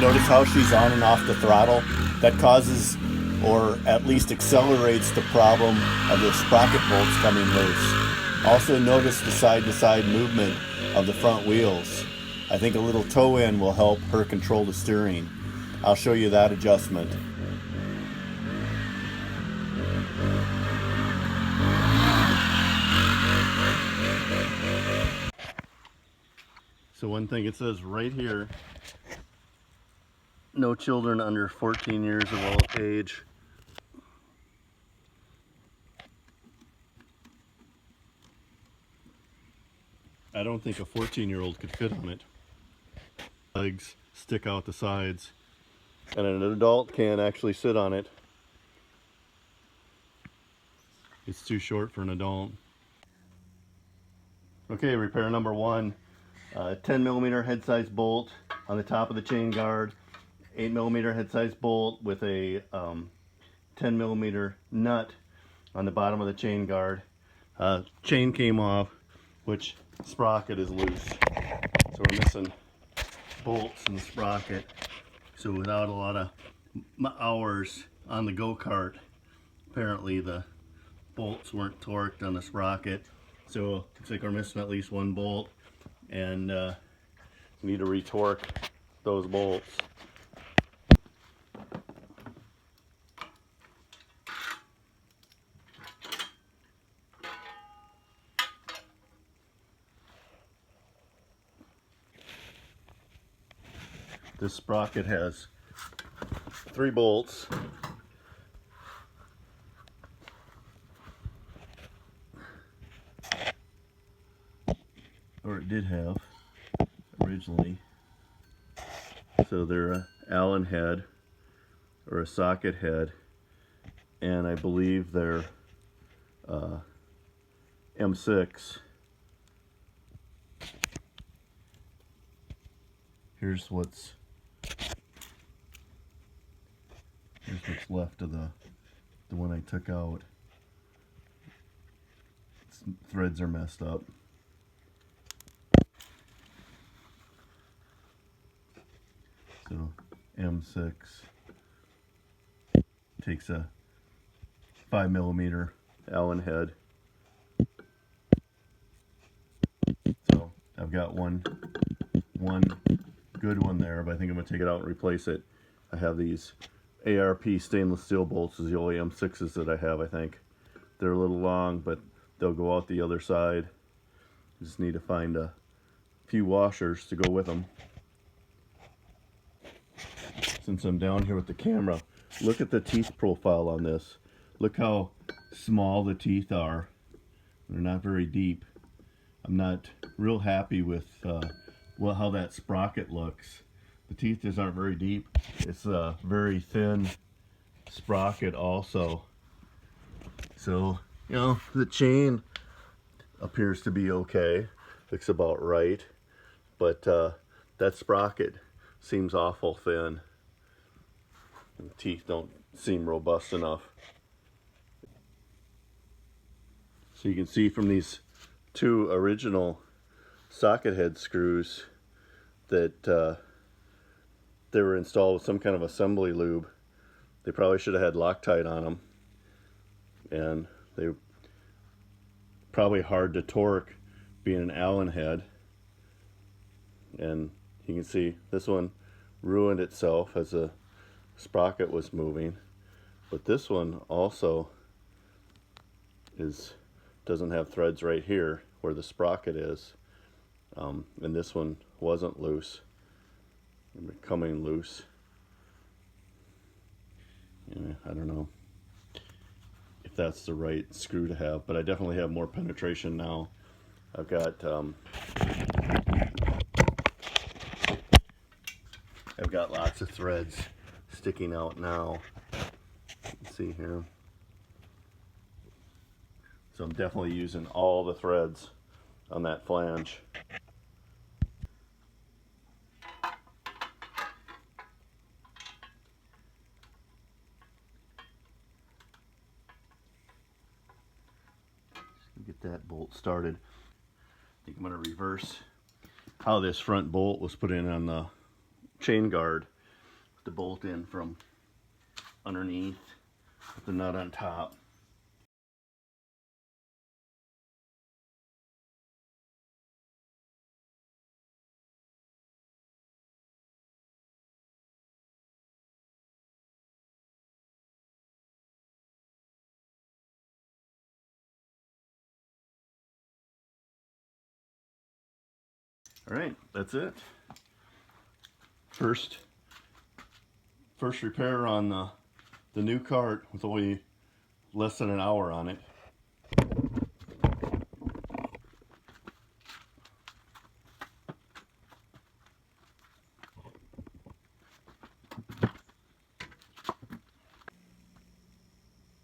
Notice how she's on and off the throttle? That causes, or at least accelerates, the problem of the sprocket bolts coming loose. Also notice the side-to-side movement of the front wheels. I think a little toe-in will help her control the steering. I'll show you that adjustment. So one thing it says right here, no children under 14 years of age. I don't think a 14-year-old could fit on it. Legs stick out the sides, and an adult can actually sit on it. It's too short for an adult. Okay, repair number one. 10mm head size bolt on the top of the chain guard, 8mm head size bolt with a 10mm nut on the bottom of the chain guard. Chain came off, which sprocket is loose, so we're missing bolts in the sprocket. So without a lot of hours on the Go-Kart, apparently the bolts weren't torqued on the sprocket, so looks like we're missing at least one bolt, and we need to retorque those bolts. This sprocket has 3 bolts. Or it did have originally. So they're a Allen head or a socket head, and I believe they're M6. Here's what's left of the one I took out. Threads are messed up. So M6 takes a 5mm Allen head. So I've got one good one there, but I think I'm going to take it out and replace it. I have these ARP stainless steel bolts, is the only M6s that I have, I think. They're a little long, but they'll go out the other side. Just need to find a few washers to go with them. Since I'm down here with the camera, look at the teeth profile on this. Look how small the teeth are. They're not very deep. I'm not real happy with how that sprocket looks. The teeth just aren't very deep. It's a very thin sprocket also. So, you know, the chain appears to be okay. Looks about right. But that sprocket seems awful thin. And the teeth don't seem robust enough. So you can see from these 2 original socket head screws that they were installed with some kind of assembly lube. They probably should have had Loctite on them, and they were probably hard to torque being an Allen head. And you can see this one ruined itself as the sprocket was moving, but this one also doesn't have threads right here where the sprocket is, and this one wasn't loose. Becoming loose. Yeah, I don't know if that's the right screw to have, but I definitely have more penetration now. I've got lots of threads sticking out now. Let's see here. So I'm definitely using all the threads on that flange. Get that bolt started. I think I'm going to reverse how this front bolt was put in on the chain guard. the bolt in from underneath, put the nut on top. All right, that's it. First repair on the new cart with only less than an hour on it.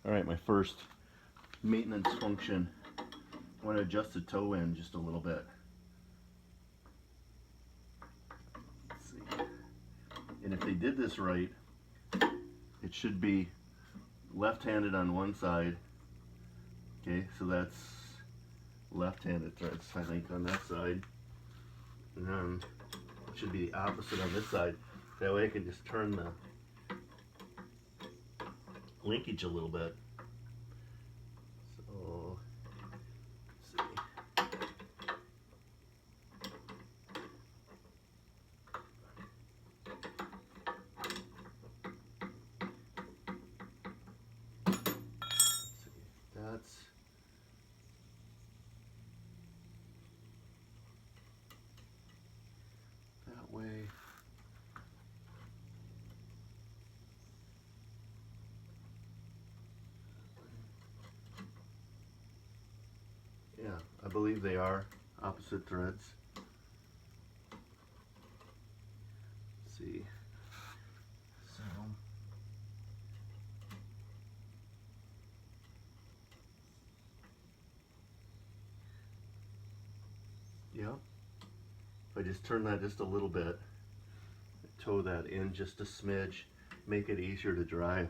All right, my first maintenance function. I want to adjust the toe end just a little bit. Let's see. And if they did this right, it should be left-handed on one side. Okay, so that's left-handed threads, I think, on that side. And then it should be the opposite on this side. That way I can just turn the linkage a little bit. So, let's see. That's that way. Yeah, I believe they are opposite threads. Let's see. So yeah, if I just turn that just a little bit, toe that in just a smidge, make it easier to drive.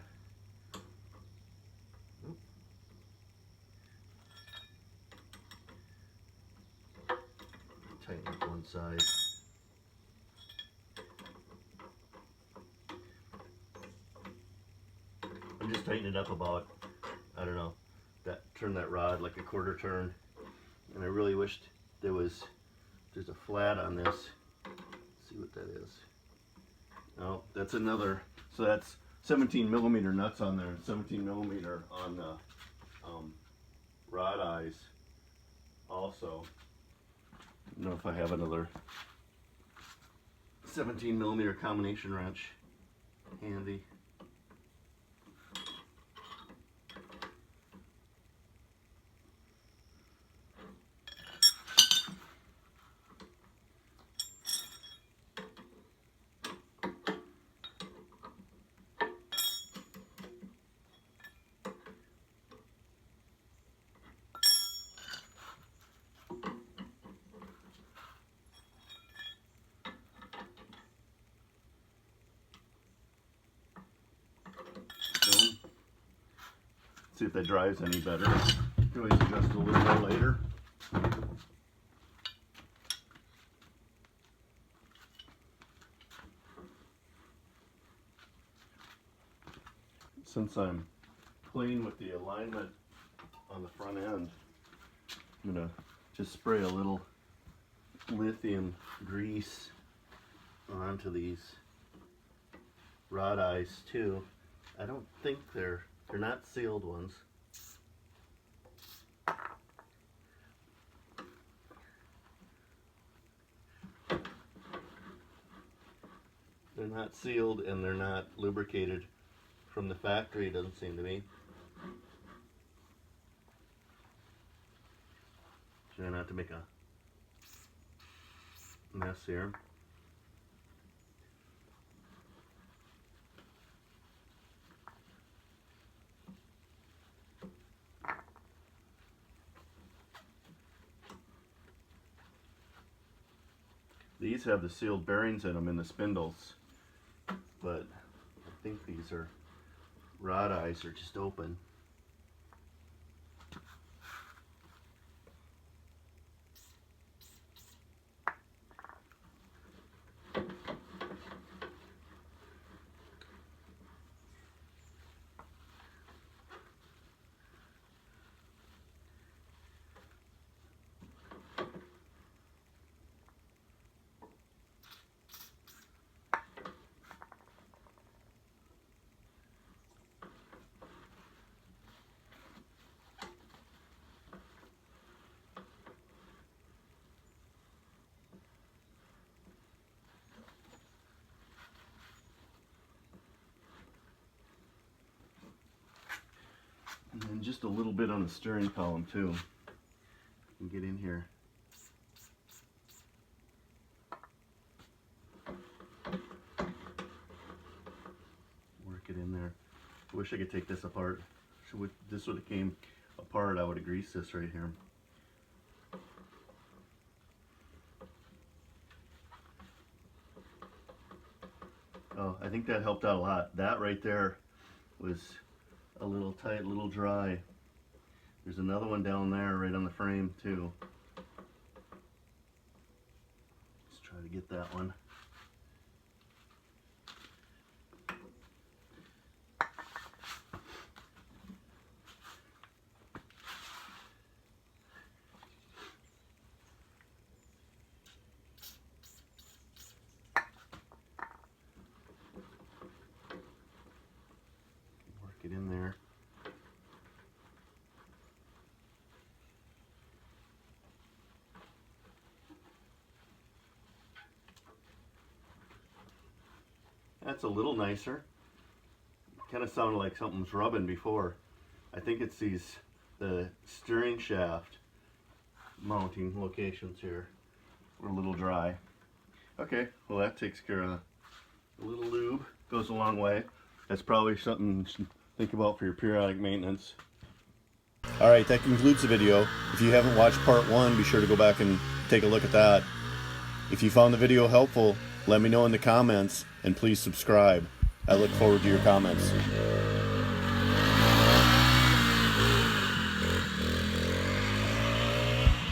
Tighten up one side. I'm just tightening it up about, I don't know, turn that rod like a quarter turn. And I really wished there's a flat on this. Let's see what that is. Oh, that's another, so that's 17 millimeter nuts on there, and 17 millimeter on the rod eyes also. I don't know if I have another 17 millimeter combination wrench handy. See if that drives any better. You can always adjust a little bit later. Since I'm playing with the alignment on the front end, I'm gonna just spray a little lithium grease onto these rod eyes too. I don't think they're not sealed ones. They're not sealed and they're not lubricated from the factory, it doesn't seem to be. Try not to make a mess here. These have the sealed bearings in them in the spindles, but I think these are rod eyes are just open. And just a little bit on the steering column too. And get in here. Work it in there. I wish I could take this apart. This would have came apart, I would have greased this right here. Oh, I think that helped out a lot. That right there was a little tight, a little dry. There's another one down there right on the frame too. Let's try to get that one. Work it in there. That's a little nicer. Kind of sounded like something was rubbing before. I think it's the steering shaft mounting locations here were a little dry. Okay, well that takes care of a little lube. Goes a long way. That's probably something you should think about for your periodic maintenance. Alright, that concludes the video. If you haven't watched part 1, be sure to go back and take a look at that. If you found the video helpful, let me know in the comments, and please subscribe. I look forward to your comments.